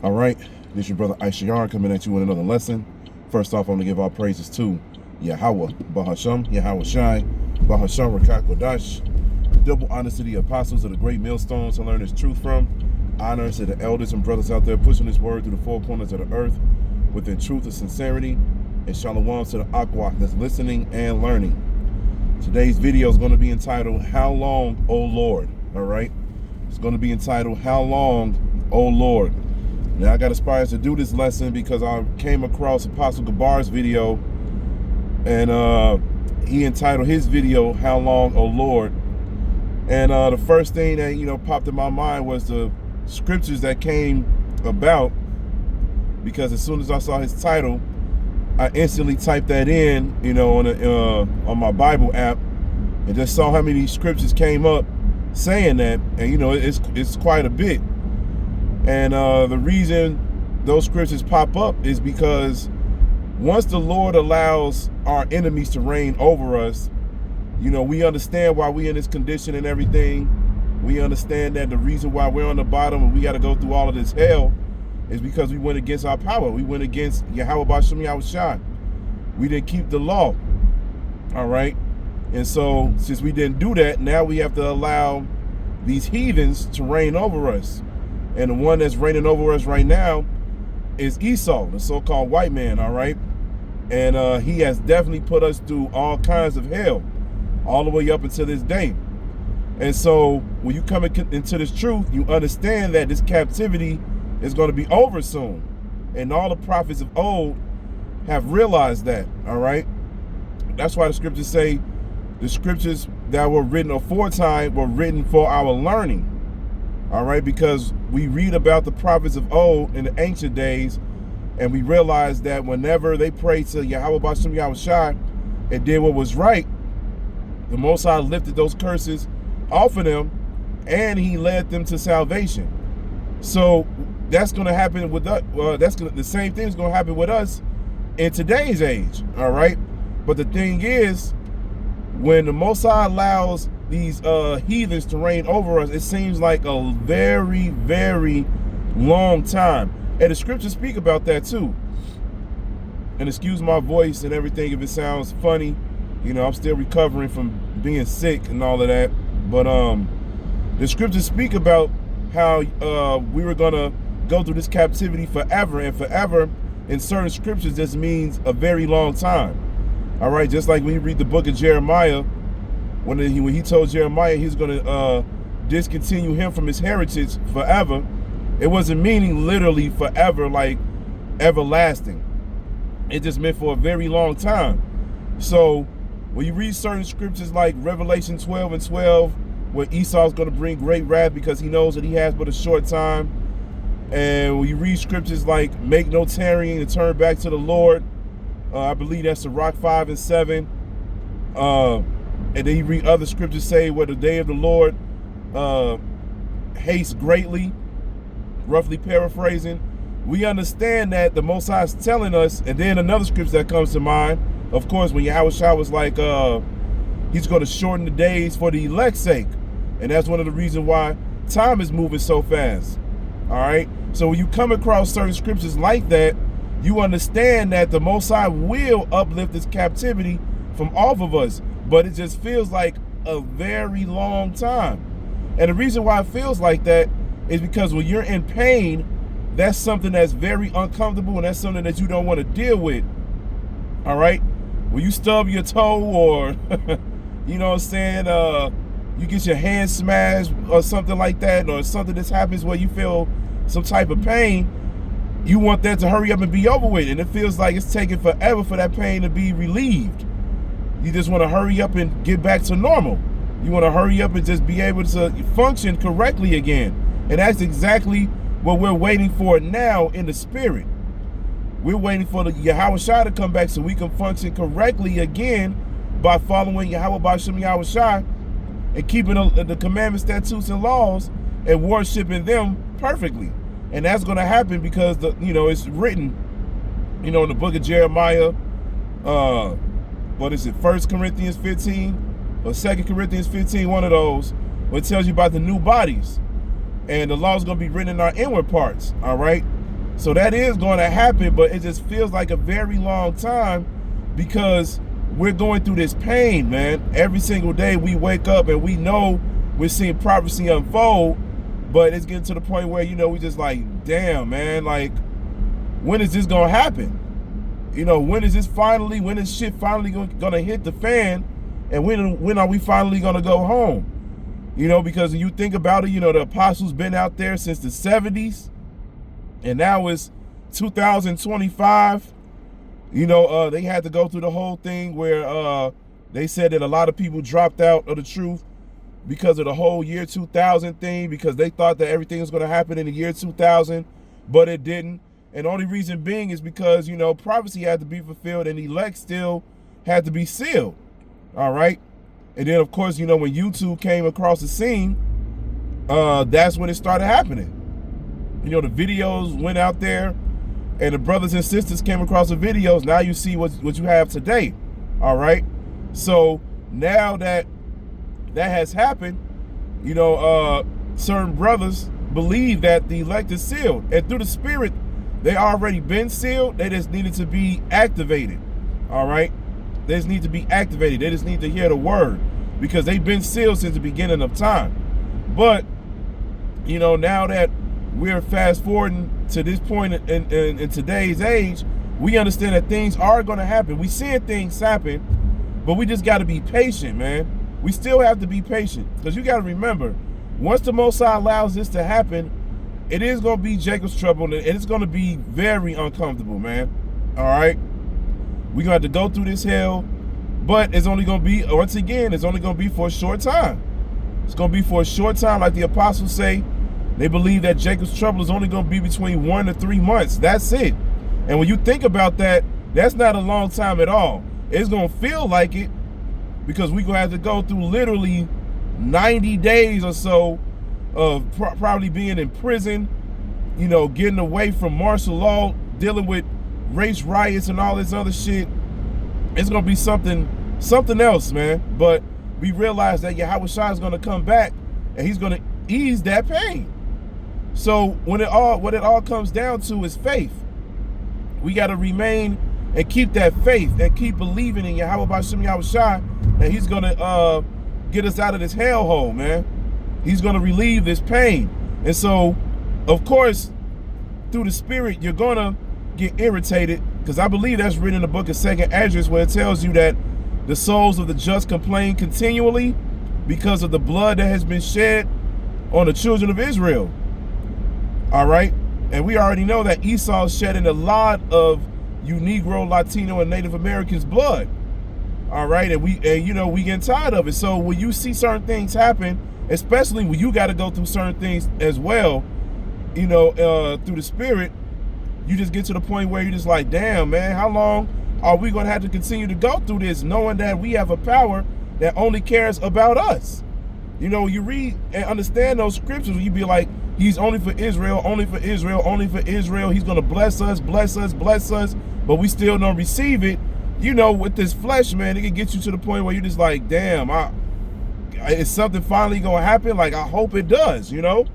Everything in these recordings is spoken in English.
All right, this is your brother Issachar coming at you with another lesson. First off, I'm going to give all praises to Yahweh, Bahasham, Yahweh Shai, Bahasham, Rachaa, Kodash. Double honors to the apostles of the great millstones to learn this truth from. Honors to the elders and brothers out there pushing this word through the four corners of the earth within truth and sincerity. And shalom to the aqua that's listening and learning. Today's video is going to be entitled, How Long, O Lord? All right? It's going to be entitled, How Long, O Lord? Now, I got inspired to do this lesson because I came across Apostle Gabar's video, and he entitled his video, How Long, O Lord? And the first thing that, popped in my mind was the scriptures that came about, because as soon as I saw his title, I instantly typed that in, on my Bible app, and just saw how many scriptures came up saying that, and it's quite a bit. And the reason those scriptures pop up is because once the Lord allows our enemies to reign over us, we understand why we're in this condition and everything. We understand that the reason why we're on the bottom and we got to go through all of this hell is because we went against our power. We went against Yahweh Bashem Yahweh Shai. We didn't keep the law. All right. And so since we didn't do that, now we have to allow these heathens to reign over us. And the one that's reigning over us right now is Esau, the so-called white man, all right? And he has definitely put us through all kinds of hell, all the way up until this day. And so when you come into this truth, you understand that this captivity is going to be over soon. And all the prophets of old have realized that, all right? That's why the scriptures say the scriptures that were written aforetime were written for our learning. All right, because we read about the prophets of old in the ancient days, and we realize that whenever they prayed to Yahweh Bashem Yahweh Shai and did what was right, the Most High lifted those curses off of them, and He led them to salvation. So that's going to happen with us. The same thing is going to happen with us in today's age. All right, but the thing is, when the Most High allows these heathens to reign over us, it seems like a very, very long time. And the scriptures speak about that too. And excuse my voice and everything if it sounds funny. I'm still recovering from being sick and all of that. But the scriptures speak about how we were gonna go through this captivity forever, and forever in certain scriptures just means a very long time. All right, just like when you read the book of Jeremiah, when he told Jeremiah he's going to discontinue him from his heritage forever, it wasn't meaning literally forever, like everlasting. It just meant for a very long time. So when you read certain scriptures like Revelation 12:12, where Esau's going to bring great wrath because he knows that he has but a short time, and when you read scriptures like make no tarrying and turn back to the Lord, I believe that's Sirach 5 and 7. And then you read other scriptures say where the day of the Lord hastes greatly, roughly paraphrasing. We understand that the Most High is telling us, and then another scripture that comes to mind, of course, when Yahweh Shai was like, he's going to shorten the days for the elect's sake. And that's one of the reasons why time is moving so fast. All right? So when you come across certain scriptures like that, you understand that the Most High will uplift this captivity from off of us. But it just feels like a very long time. And the reason why it feels like that is because when you're in pain, that's something that's very uncomfortable, and that's something that you don't want to deal with. All right? When you stub your toe, or, you know what I'm saying, you get your hand smashed or something like that, or something that happens where you feel some type of pain, you want that to hurry up and be over with. And it feels like it's taking forever for that pain to be relieved. You just want to hurry up and get back to normal. You want to hurry up and just be able to function correctly again. And that's exactly what we're waiting for now in the spirit. We're waiting for the Yahweh Shai to come back so we can function correctly again by following Yahweh Bashem Yahweh Shai and keeping the commandments, statutes, and laws and worshiping them perfectly. And that's going to happen because it's written, in the book of Jeremiah, what is it, 1 Corinthians 15 or 2 Corinthians 15, one of those, where it tells you about the new bodies. And the law is going to be written in our inward parts, all right? So that is going to happen, but it just feels like a very long time because we're going through this pain, man. Every single day we wake up and we know we're seeing prophecy unfold, but it's getting to the point where, you know, we just like, damn, man, like, when is this going to happen? You know, when is shit finally going to hit the fan? And when are we finally going to go home? You know, because when you think about it, you know, the apostles been out there since the 70s. And now it's 2025. You know, they had to go through the whole thing where they said that a lot of people dropped out of the truth because of the whole year 2000 thing, because they thought that everything was going to happen in the year 2000, but it didn't. And the only reason being is because, you know, prophecy had to be fulfilled and elect still had to be sealed. All right. And then, of course, you know, when YouTube came across the scene, that's when it started happening. You know, the videos went out there and the brothers and sisters came across the videos. Now you see what you have today. All right. So now that has happened, you know, certain brothers believe that the elect is sealed. And through the Spirit, they already been sealed. They just needed to be activated. All right. They just need to be activated. They just need to hear the word because they've been sealed since the beginning of time. But, you know, now that we're fast forwarding to this point in today's age, we understand that things are going to happen. We seeing things happen, but we just got to be patient, man. We still have to be patient because you got to remember, once the Most High allows this to happen, it is going to be Jacob's trouble, and it's going to be very uncomfortable, man. All right? We're going to have to go through this hell, but it's only going to be, once again, it's only going to be for a short time. It's going to be for a short time, like the apostles say. They believe that Jacob's trouble is only going to be between 1 to 3 months. That's it. And when you think about that, that's not a long time at all. It's going to feel like it because we're going to have to go through literally 90 days or so of probably being in prison, you know, getting away from martial law, dealing with race riots and all this other shit. It's going to be something else, man. But we realize that Yahushua is going to come back and he's going to ease that pain. So what it all comes down to is faith. We got to remain and keep that faith and keep believing in Yahweh B'Shem Yahushua that he's going to get us out of this hellhole, man. He's going to relieve this pain. And so, of course, through the Spirit, you're going to get irritated, because I believe that's written in the book of 2nd Esdras, where it tells you that the souls of the just complain continually because of the blood that has been shed on the children of Israel. All right? And we already know that Esau is shedding a lot of you Negro, Latino, and Native Americans' blood. All right? And we getting tired of it. So when you see certain things happen, especially when you got to go through certain things as well, you know, through the Spirit, you just get to the point where you're just like, damn, man, how long are we going to have to continue to go through this, knowing that we have a power that only cares about us? You know, you read and understand those scriptures, you be like, he's only for Israel, only for Israel, only for Israel. He's going to bless us, bless us, bless us, but we still don't receive it. You know, with this flesh, man, it can get you to the point where you're just like, damn, is something finally going to happen? Like, I hope it does, you know?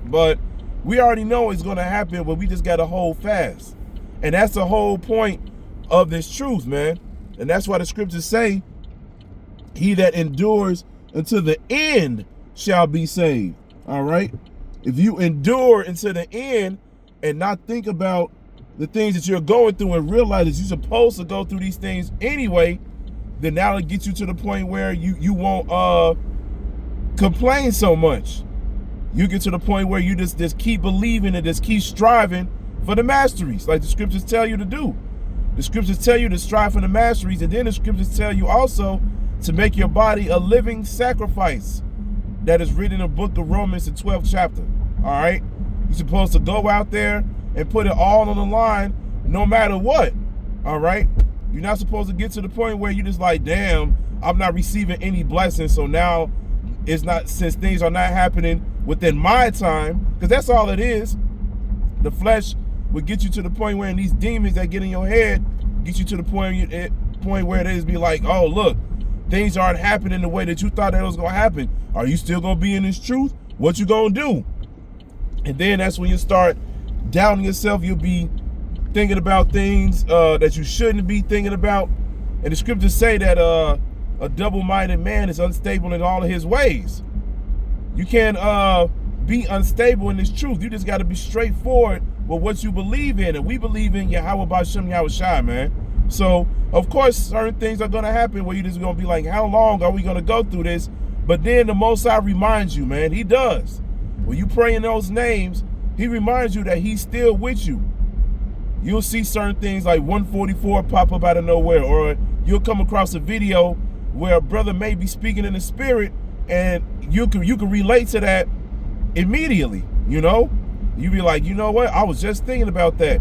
But we already know it's going to happen, but we just got to hold fast. And that's the whole point of this truth, man. And that's why the scriptures say, he that endures until the end shall be saved. All right? If you endure until the end and not think about the things that you're going through and realize that you're supposed to go through these things anyway, then that'll get you to the point where you won't complain so much. You get to the point where you just keep believing and just keep striving for the masteries, like the scriptures tell you to do. The scriptures tell you to strive for the masteries, and then the scriptures tell you also to make your body a living sacrifice. That is written in the book of Romans, the 12th chapter. All right? You're supposed to go out there and put it all on the line no matter what. All right? You're not supposed to get to the point where you're just like, damn, I'm not receiving any blessings, so now it's not, since things are not happening within my time, because that's all it is. The flesh will get you to the point where these demons that get in your head get you to the point where they just be like, oh, look, things aren't happening the way that you thought that was going to happen. Are you still going to be in this truth? What you going to do? And then that's when you start doubting yourself. You'll be thinking about things that you shouldn't be thinking about. And the scriptures say that a double-minded man is unstable in all of his ways. You can't be unstable in this truth. You just got to be straightforward with what you believe in. And we believe in Yahweh B'Shem Yahushai, man. So, of course, certain things are going to happen where you're just going to be like, how long are we going to go through this? But then the Most High reminds you, man. He does. When you pray in those names, he reminds you that he's still with you. You'll see certain things like 144 pop up out of nowhere, or you'll come across a video where a brother may be speaking in the spirit, and you can relate to that immediately, you know? You be like, you know what? I was just thinking about that.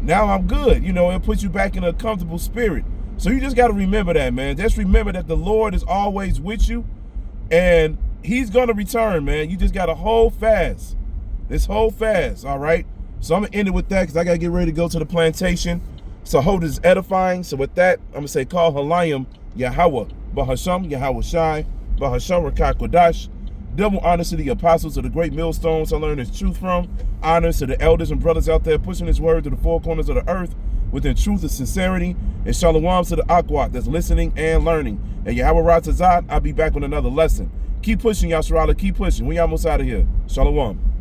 Now I'm good. You know, it puts you back in a comfortable spirit. So you just got to remember that, man. Just remember that the Lord is always with you, and he's going to return, man. You just got to hold fast. This hold fast, all right? So I'm going to end it with that because I got to get ready to go to the plantation. So hold is edifying. So with that, I'm going to say, call Halayim Yahweh B'Hashem Yahushai B'Hashem Rachaa Kodash. Double honors to the apostles of the great millstones I learned this truth from. Honors to the elders and brothers out there pushing his word to the four corners of the earth within truth and sincerity. And shalom to the Akwat that's listening and learning. And Yahweh Ratazat, I'll be back with another lesson. Keep pushing, Yasharala. Keep pushing. We almost out of here. Shalom.